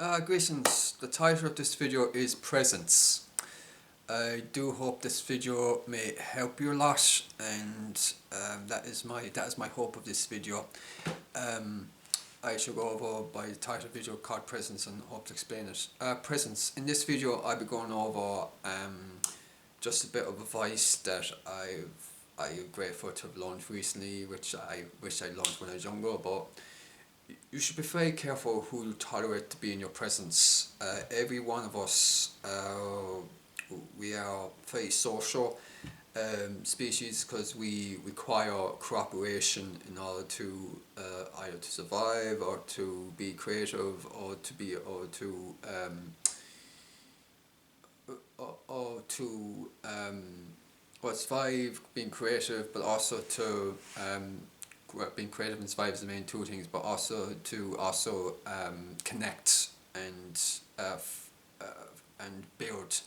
Greetings, the title of this video is Presence. I do hope this video may help you a lot, and that is my hope of this video. I shall go over by the title of the video called Presence and hope to explain it. Presence. In this video I'll be going over just a bit of advice that I'm grateful to have learned recently, which I wish I learned when I was younger, but you should be very careful who you tolerate to be in your presence. Every one of us, we are very social species because we require cooperation in order to either to survive or to be creative or survive being creative, but also to being creative and survive is the main two things, but also to connect and build.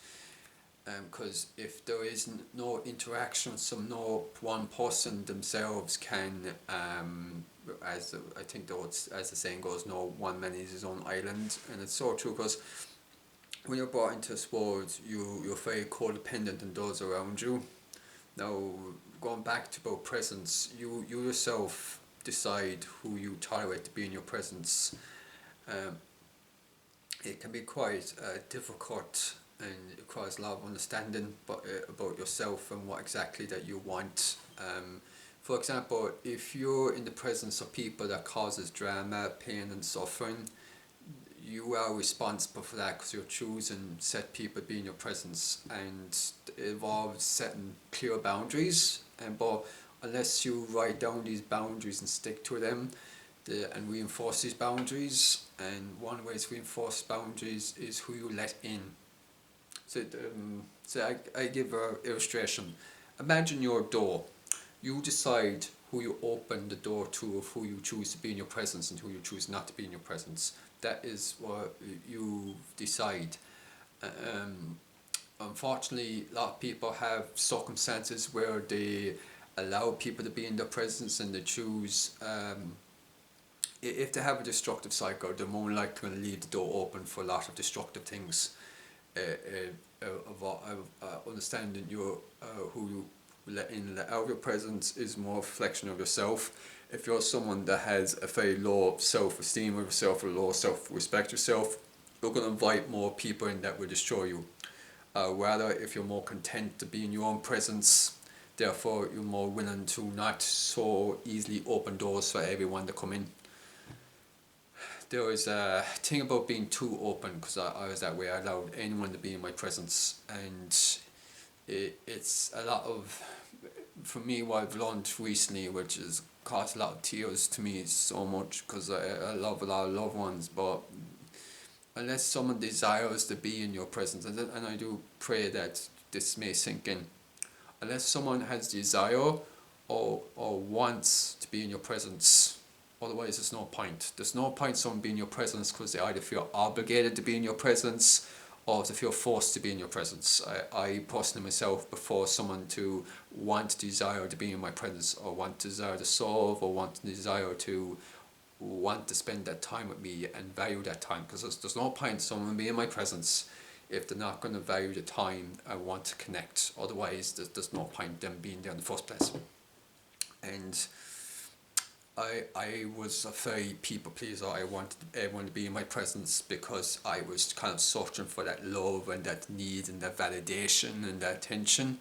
Because if there is no interaction, no one person themselves can, as I think as the saying goes, no one man is his own island, and it's so true because when you're brought into this world, you're very codependent on those around you. Now, going back to about presence, you yourself decide who you tolerate to be in your presence. It can be quite difficult, and it requires a lot of understanding about yourself and what exactly that you want. For example, if you're in the presence of people that causes drama, pain and suffering, you are responsible for that because you're choosing set people to be in your presence, and it involves setting clear boundaries. But unless you write down these boundaries and stick to them, and reinforce these boundaries, and one way to reinforce boundaries is who you let in. So I give an illustration. Imagine your door. You decide who you open the door to, of who you choose to be in your presence and who you choose not to be in your presence. That is what you decide. Unfortunately, a lot of people have circumstances where they allow people to be in their presence, and they choose, if they have a destructive cycle, they're more likely to leave the door open for a lot of destructive things. Understanding who you let in and let out of your presence is more a reflection of yourself. If you're someone that has a very low self-esteem of yourself or low self-respect of yourself, you're going to invite more people in that will destroy you. Rather, if you're more content to be in your own presence, therefore you're more willing to not so easily open doors for everyone to come in. There is a thing about being too open, because I was that way. I allowed anyone to be in my presence, and it's a lot of, for me, what I've learned recently, which has caused a lot of tears to me so much, because I love a lot of loved ones, but unless someone desires to be in your presence, and I do pray that this may sink in, unless someone has desire or wants to be in your presence, otherwise there's no point. There's no point someone being in your presence because they either feel obligated to be in your presence or they feel forced to be in your presence. I personally myself prefer someone to desire to be in my presence, or desire to solve, or desire to want to spend that time with me and value that time, because there's no point someone being in my presence if they're not going to value the time I want to connect. Otherwise there's no point them being there in the first place. And I was a very people pleaser. I wanted everyone to be in my presence because I was kind of searching for that love and that need and that validation and that attention,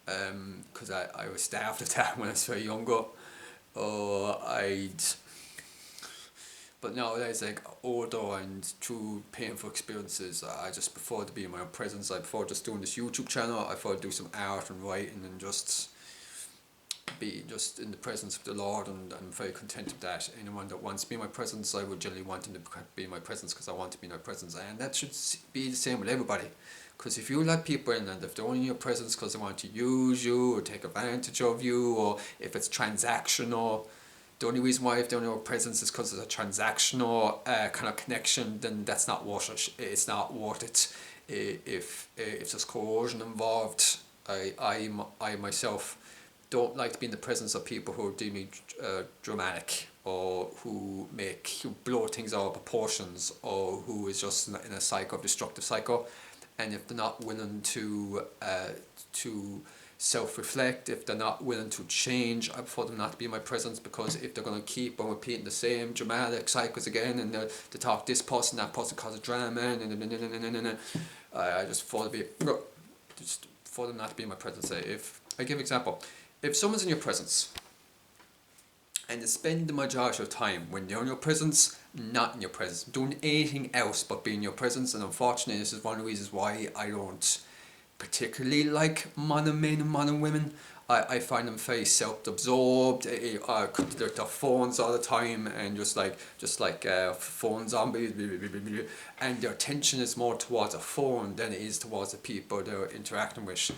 because I was starved of that when I was very younger. But nowadays, like older and through painful experiences, I just prefer to be in my own presence. I prefer just doing this YouTube channel. I prefer to do some art and writing and just be just in the presence of the Lord, and I'm very content with that. Anyone that wants to be in my presence, I would generally want them to be in my presence because I want to be in my presence, and that should be the same with everybody. Because if you let people in, and if they're only in your presence because they want to use you or take advantage of you, or if it's transactional, the only reason why if they're in your presence is because it's a transactional kind of connection, then that's not worth it. It's not worth it. If there's coercion involved, I myself don't like to be in the presence of people who are deeming dramatic or who blow things out of proportions, or who is just in a destructive cycle. And if they're not willing to self-reflect, if they're not willing to change, I prefer them not to be in my presence, because if they're going to keep on repeating the same dramatic cycles again, and they talk this person, that person causes drama, and I just prefer them not to be in my presence. If I give an example, if someone's in your presence and they spend the majority of time when they're in your presence, not in your presence, doing anything else but being in your presence, and unfortunately this is one of the reasons why I don't particularly like modern men and modern women. I find them very self-absorbed. Their phones all the time, and just like phone zombies, and their attention is more towards a phone than it is towards the people they're interacting with.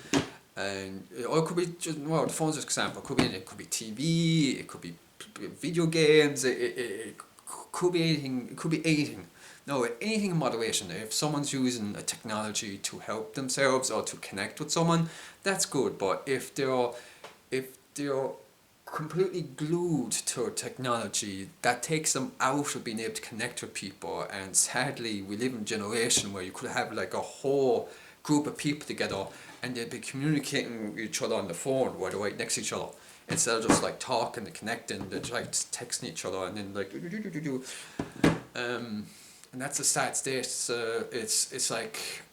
And or it could be just, well, the phone's just an example. It could be TV, it could be video games, it could be anything. It could be anything. No, anything in moderation. If someone's using a technology to help themselves or to connect with someone, that's good. But if they're completely glued to technology, that takes them out of being able to connect with people. And sadly, we live in a generation where you could have like a whole group of people together, and they'd be communicating with each other on the phone while they're right next to each other. Instead of just like talking and connecting, they're just like texting each other, and then like and that's a sad state. It's like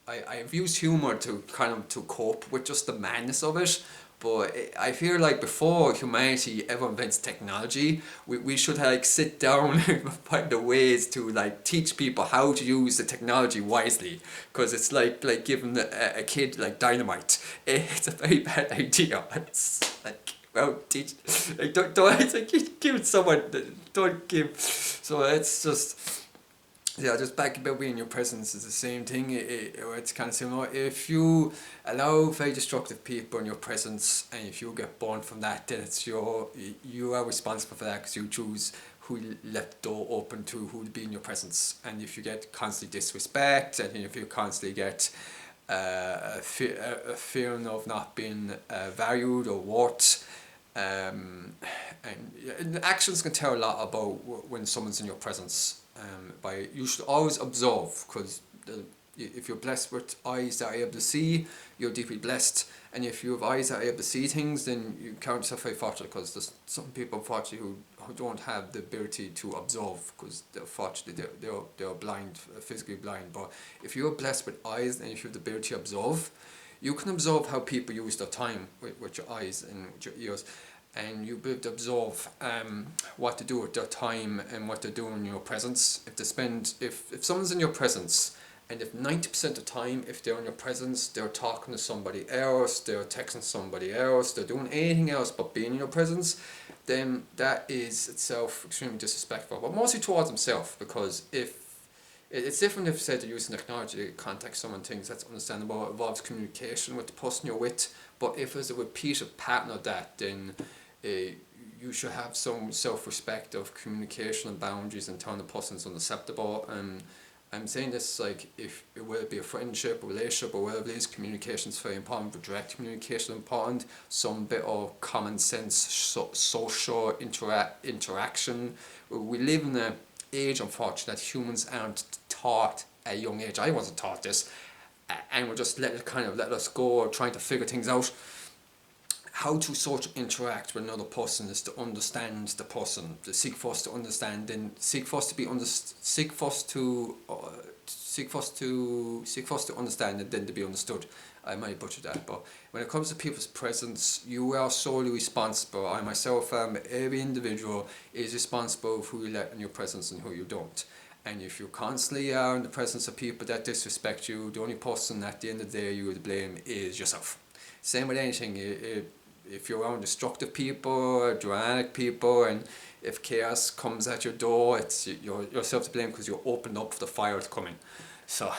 I've used humor to kind of to cope with just the madness of it. But I feel like before humanity ever invents technology, we should like sit down and find the ways to like teach people how to use the technology wisely. Because it's like giving a kid like dynamite. It's a very bad idea. It's like, well, teach, like don't it's like give someone, don't give. So it's just. Yeah, just back about being in your presence is the same thing. It's kind of similar. If you allow very destructive people in your presence, and if you get born from that, then you are responsible for that, because you choose who you left the door open to, who to be in your presence. And if you get constantly disrespect, and if you constantly get a feeling of not being valued or worth, and actions can tell a lot about when someone's in your presence. You should always observe, because if you're blessed with eyes that are able to see, you're deeply blessed. And if you have eyes that are able to see things, then you count yourself very fortunate, because there's some people, unfortunately, who don't have the ability to observe, because unfortunately they're blind, physically blind. But if you're blessed with eyes, and if you have the ability to observe, you can observe how people use their time with your eyes and with your ears. And you'll be able to observe what to do with their time and what they're doing in your presence. If someone's in your presence, and if 90% of the time, if they're in your presence, they're talking to somebody else, they're texting somebody else, they're doing anything else but being in your presence, then that is itself extremely disrespectful. But mostly towards themselves, because it's different if, say, they're using technology to contact someone, things that's understandable. It involves communication with the person you're with. But if there's a repeated pattern of that, then you should have some self-respect of communication and boundaries, and telling the person's unacceptable. And I'm saying this like, if it will be a friendship, a relationship, or whatever it is, communication is very important, but direct communication is important. Some bit of common sense, social interaction. We live in an age, unfortunately, that humans aren't taught at a young age. I wasn't taught this, and we're just let us go, trying to figure things out. How to sort of interact with another person is to understand the person, to seek first to understand, then seek first to understand, and then to be understood. I might butcher that, but when it comes to people's presence, you are solely responsible. I myself am. Every individual is responsible for who you let in your presence and who you don't. And if you constantly are in the presence of people that disrespect you, the only person at the end of the day you would blame is yourself. Same with anything. If you're around destructive people, dramatic people, and if chaos comes at your door, it's yourself to blame, because you opened up for the fire to come in. So,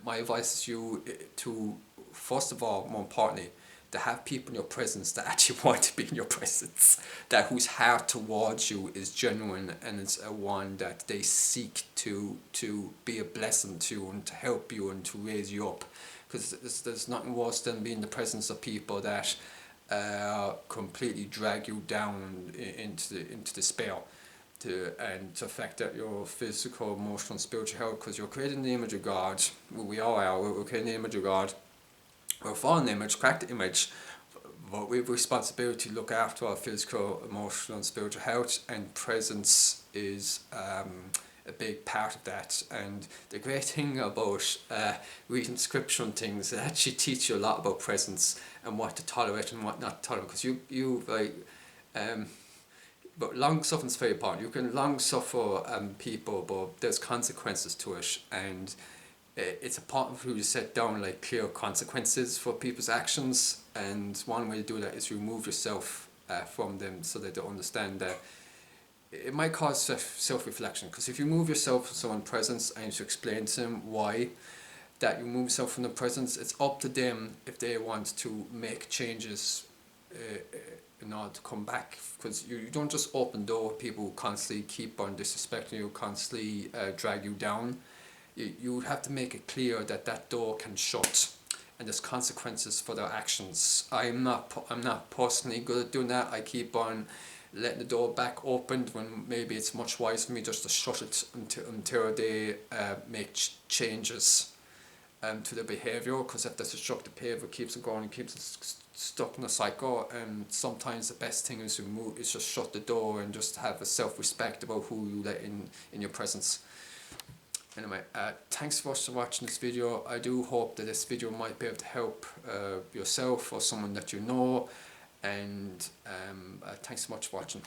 my advice is you to, first of all, more importantly, to have people in your presence that actually want to be in your presence, that whose heart towards you is genuine, and it's a one that they seek to be a blessing to, and to help you and to raise you up. Because there's nothing worse than being in the presence of people that completely drag you down into despair, to affect that your physical, emotional, and spiritual health, because you're creating the image of God. We all are. We're creating the image of God. We're a fallen image, cracked image, but we have a responsibility to look after our physical, emotional, and spiritual health, and presence is a big part of that. And the great thing about reading scripture and things, it actually teach you a lot about presence and what to tolerate and what not to tolerate. Because but long suffering is very important. You can long suffer people, but there's consequences to it, and it's important for you to set down like clear consequences for people's actions. And one way to do that is remove yourself from them, so that they understand that it might cause self-reflection. Because if you move yourself from someone's presence and you explain to them why that you move yourself from the presence, it's up to them if they want to make changes in order to come back. Because you don't just open the door, people who constantly keep on disrespecting you, constantly drag you down. You have to make it clear that that door can shut, and there's consequences for their actions. I'm not personally good at doing that. I keep on letting the door back open when maybe it's much wiser for me just to shut it until they make changes to their behaviour. Because if this destructive behaviour keeps it going and keeps it stuck in a cycle, and sometimes the best thing is just shut the door and just have a self-respect about who you let in your presence. Anyway, thanks for watching this video. I do hope that this video might be able to help yourself or someone that you know, and thanks so much for watching.